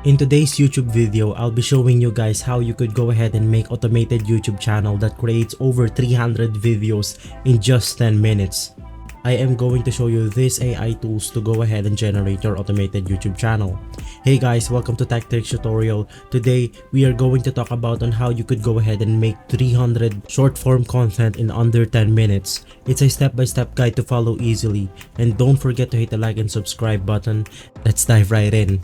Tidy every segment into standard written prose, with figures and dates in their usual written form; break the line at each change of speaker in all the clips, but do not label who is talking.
In today's YouTube video, I'll be showing you guys how you could go ahead and make automated YouTube channel that creates over 300 videos in just 10 minutes. I am going to show you these AI tools to go ahead and generate your automated YouTube channel. Hey guys, welcome to Tech Tricks tutorial. Today, we are going to talk about on how you could go ahead and make 300 short form content in under 10 minutes. It's a step-by-step guide to follow easily. And don't forget to hit the like and subscribe button. Let's dive right in.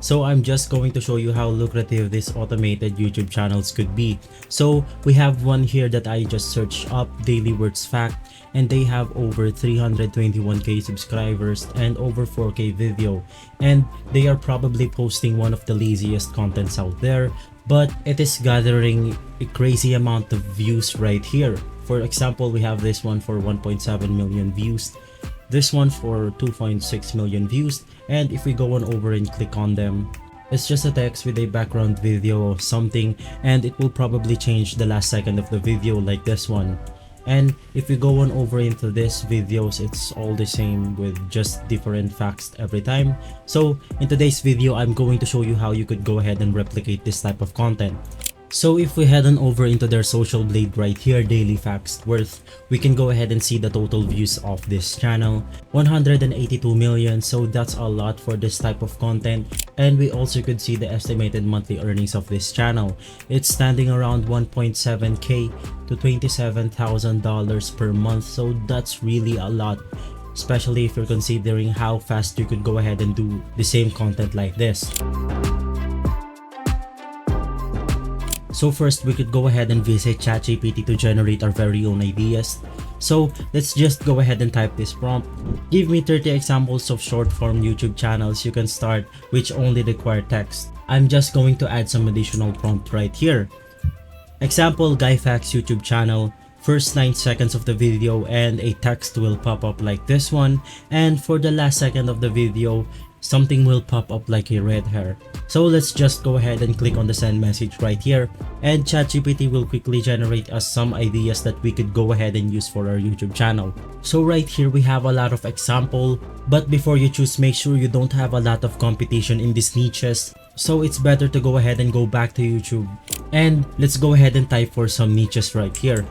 So I'm just going to show you how lucrative these automated YouTube channels could be. So we have one here that I just searched up, Daily Words Fact, and they have over 321k subscribers and over 4k video. And they are probably posting one of the laziest contents out there, but it is gathering a crazy amount of views right here. For example, we have this one for 1.7 million views. This one for 2.6 million views, and if we go on over and click on them, it's just a text with a background video or something, and it will probably change the last second of the video like this one. And if we go on over into this videos, it's all the same with just different facts every time. So in today's video, I'm going to show you how you could go ahead and replicate this type of content. So if we head on over into their social blade right here, Daily Facts Worth, we can go ahead and see the total views of this channel, 182 million, so that's a lot for this type of content. And we also could see the estimated monthly earnings of this channel. It's standing around 1.7k to $27,000 per month, so that's really a lot, especially if you're considering how fast you could go ahead and do the same content like this. So first, we could go ahead and visit ChatGPT to generate our very own ideas. So let's just go ahead and type this prompt. Give me 30 examples of short form YouTube channels you can start which only require text. I'm just going to add some additional prompt right here. Example, Guy Facts YouTube channel. First 9 seconds of the video and a text will pop up like this one, and for the last second of the video, something will pop up like a red hair. So let's just go ahead and click on the send message right here, and ChatGPT will quickly generate us some ideas that we could go ahead and use for our YouTube channel. So right here we have a lot of example, but before you choose, make sure you don't have a lot of competition in these niches. So it's better to go ahead and go back to YouTube, and let's go ahead and type for some niches right here.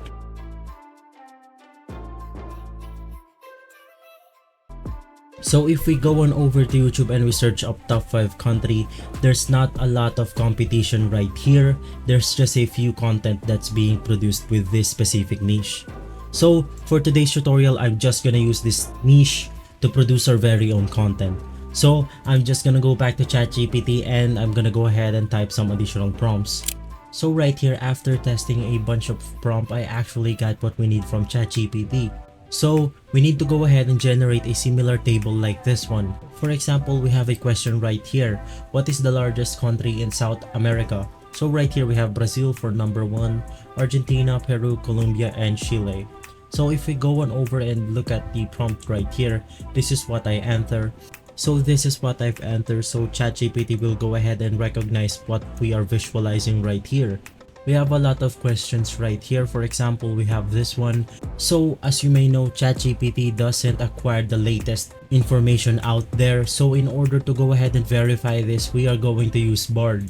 So if we go on over to YouTube and we search up top 5 country, there's not a lot of competition right here. There's just a few content that's being produced with this specific niche. So for today's tutorial, I'm just gonna use this niche to produce our very own content. So I'm just gonna go back to ChatGPT and I'm gonna go ahead and type some additional prompts. So right here, after testing a bunch of prompts, I actually got what we need from ChatGPT. So we need to go ahead and generate a similar table like this one. For example, we have a question right here. What is the largest country in South America? So right here we have Brazil for number 1, Argentina, Peru, Colombia, and Chile. So if we go on over and look at the prompt right here, this is what I enter. So this is what I've entered, so ChatGPT will go ahead and recognize what we are visualizing right here. We have a lot of questions right here. For example, we have this one. So as you may know, ChatGPT doesn't acquire the latest information out there. So in order to go ahead and verify this, we are going to use Bard.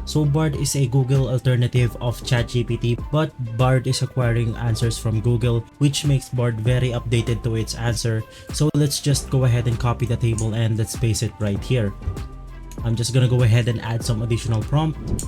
So Bard is a Google alternative of ChatGPT, but Bard is acquiring answers from Google, which makes Bard very updated to its answer. So let's just go ahead and copy the table and let's paste it right here. I'm just gonna go ahead and add some additional prompt.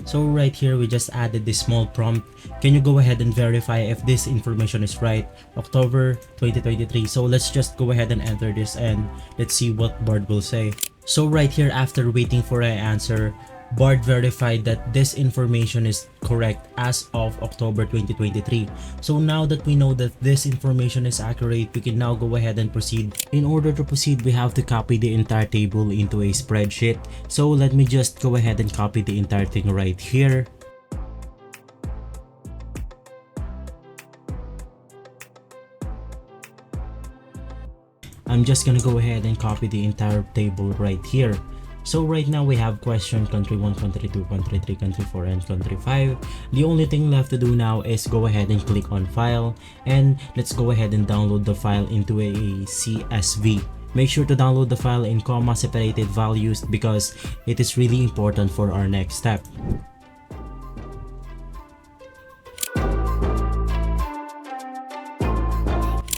So right here we just added this small prompt. Can you go ahead and verify if this information is right? October 2023. So let's just go ahead and enter this and let's see what Bard will say. So right here, after waiting for an answer, Bard verified that this information is correct as of October 2023. So now that we know that this information is accurate, we can now go ahead and proceed. In order to proceed, we have to copy the entire table into a spreadsheet. So let me just go ahead and copy the entire thing right here. I'm just gonna go ahead and copy the entire table right here. So right now we have question country 1, country 2, country 3, country 4, and country 5. The only thing left to do now is go ahead and click on file, and let's go ahead and download the file into a CSV. Make sure to download the file in comma separated values because it is really important for our next step.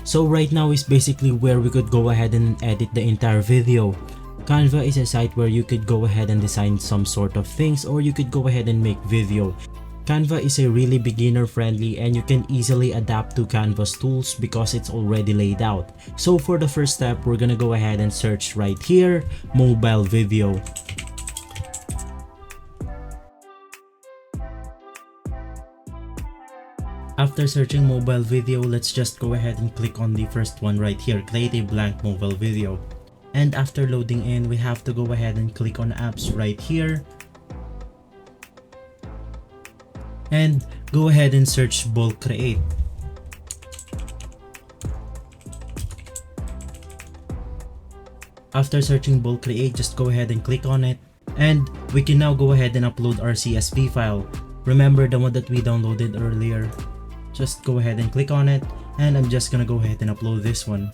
So right now is basically where we could go ahead and edit the entire video. Canva is a site where you could go ahead and design some sort of things, or you could go ahead and make video. Canva is a really beginner friendly and you can easily adapt to Canva's tools because it's already laid out. So for the first step, we're gonna go ahead and search right here, mobile video. After searching mobile video, let's just go ahead and click on the first one right here, create a blank mobile video. And after loading in, we have to go ahead and click on apps right here. And go ahead and search bulk create. After searching bulk create, just go ahead and click on it. And we can now go ahead and upload our CSV file. Remember the one that we downloaded earlier? Just go ahead and click on it, and I'm just gonna go ahead and upload this one.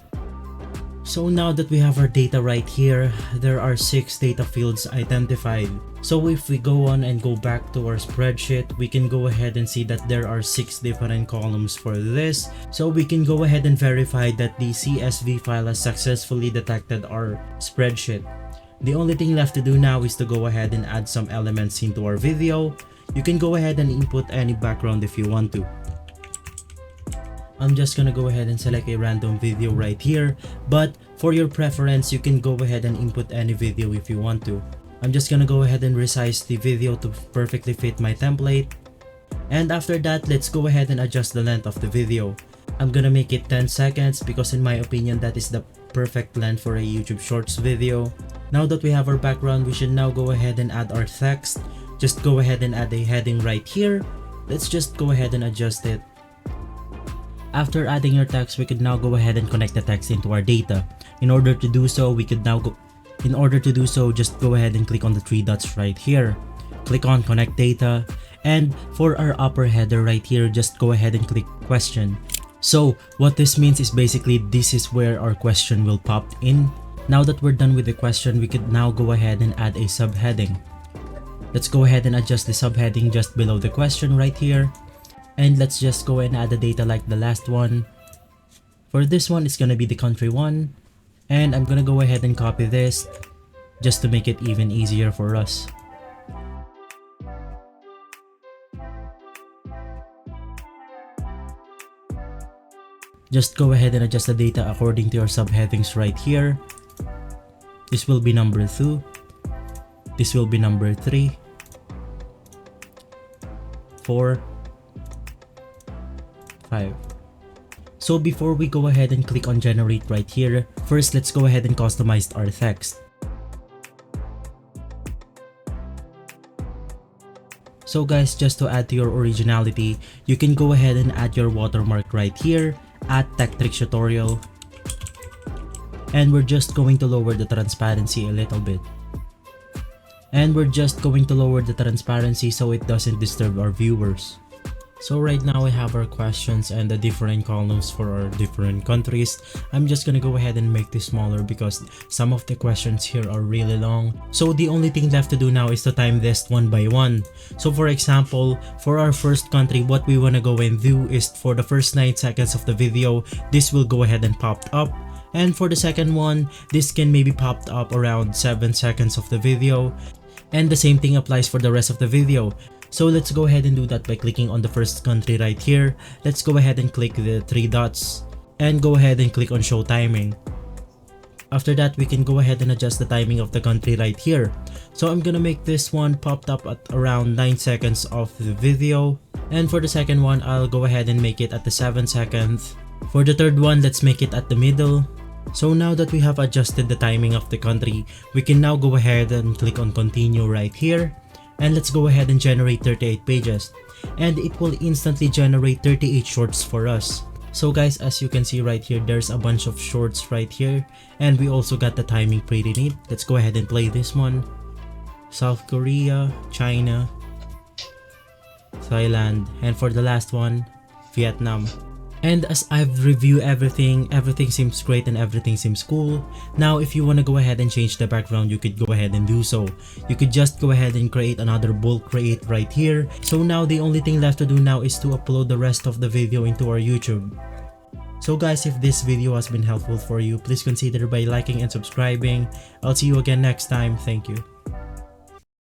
So now that we have our data right here, there are 6 data fields identified. So if we go on and go back to our spreadsheet, we can go ahead and see that there are 6 different columns for this. So we can go ahead and verify that the CSV file has successfully detected our spreadsheet. The only thing left to do now is to go ahead and add some elements into our video. You can go ahead and input any background if you want to. I'm just gonna go ahead and select a random video right here, but for your preference, you can go ahead and input any video if you want to. I'm just gonna go ahead and resize the video to perfectly fit my template. And after that, let's go ahead and adjust the length of the video. I'm gonna make it 10 seconds because in my opinion, that is the perfect length for a YouTube Shorts video. Now that we have our background, we should now go ahead and add our text. Just go ahead and add a heading right here. Let's just go ahead and adjust it. After adding your text, we could now go ahead and connect the text into our data. In order to do so, just go ahead and click on the 3 dots right here. Click on connect data, and for our upper header right here, just go ahead and click question. So what this means is basically this is where our question will pop in. Now that we're done with the question, we could now go ahead and add a subheading. Let's go ahead and adjust the subheading just below the question right here. And let's just go and add the data like the last one. For this one, it's gonna be the country 1. And I'm gonna go ahead and copy this just to make it even easier for us. Just go ahead and adjust the data according to your subheadings right here. This will be number 2. This will be number 3, 4, 5. So before we go ahead and click on generate right here, first let's go ahead and customize our text. So guys, just to add to your originality, you can go ahead and add your watermark right here at Tech Tricks Tutorial. And we're just going to lower the transparency a little bit. And we're just going to lower the transparency so it doesn't disturb our viewers. So right now we have our questions and the different columns for our different countries. I'm just gonna go ahead and make this smaller because some of the questions here are really long. So the only thing left to do now is to time this one by one. So for example, for our first country, what we wanna go and do is for the first 9 seconds of the video, this will go ahead and pop up. And for the second one, this can maybe pop up around 7 seconds of the video. And the same thing applies for the rest of the video. So let's go ahead and do that by clicking on the first country right here. Let's go ahead and click the 3 dots and go ahead and click on show timing. After that, we can go ahead and adjust the timing of the country right here. So I'm gonna make this one popped up at around 9 seconds of the video. And for the second one, I'll go ahead and make it at the 7 seconds. For the third one, let's make it at the middle. So now that we have adjusted the timing of the country, we can now go ahead and click on continue right here. And let's go ahead and generate 38 pages. And it will instantly generate 38 shorts for us. So guys, as you can see right here, there's a bunch of shorts right here. And we also got the timing pretty neat. Let's go ahead and play this one. South Korea, China, Thailand, and for the last one, Vietnam. And as I've reviewed everything seems great and everything seems cool. Now if you want to go ahead and change the background, you could go ahead and do so. You could just go ahead and create another bulk create right here. So now the only thing left to do now is to upload the rest of the video into our YouTube. So guys, if this video has been helpful for you, please consider by liking and subscribing. I'll see you again next time. Thank you.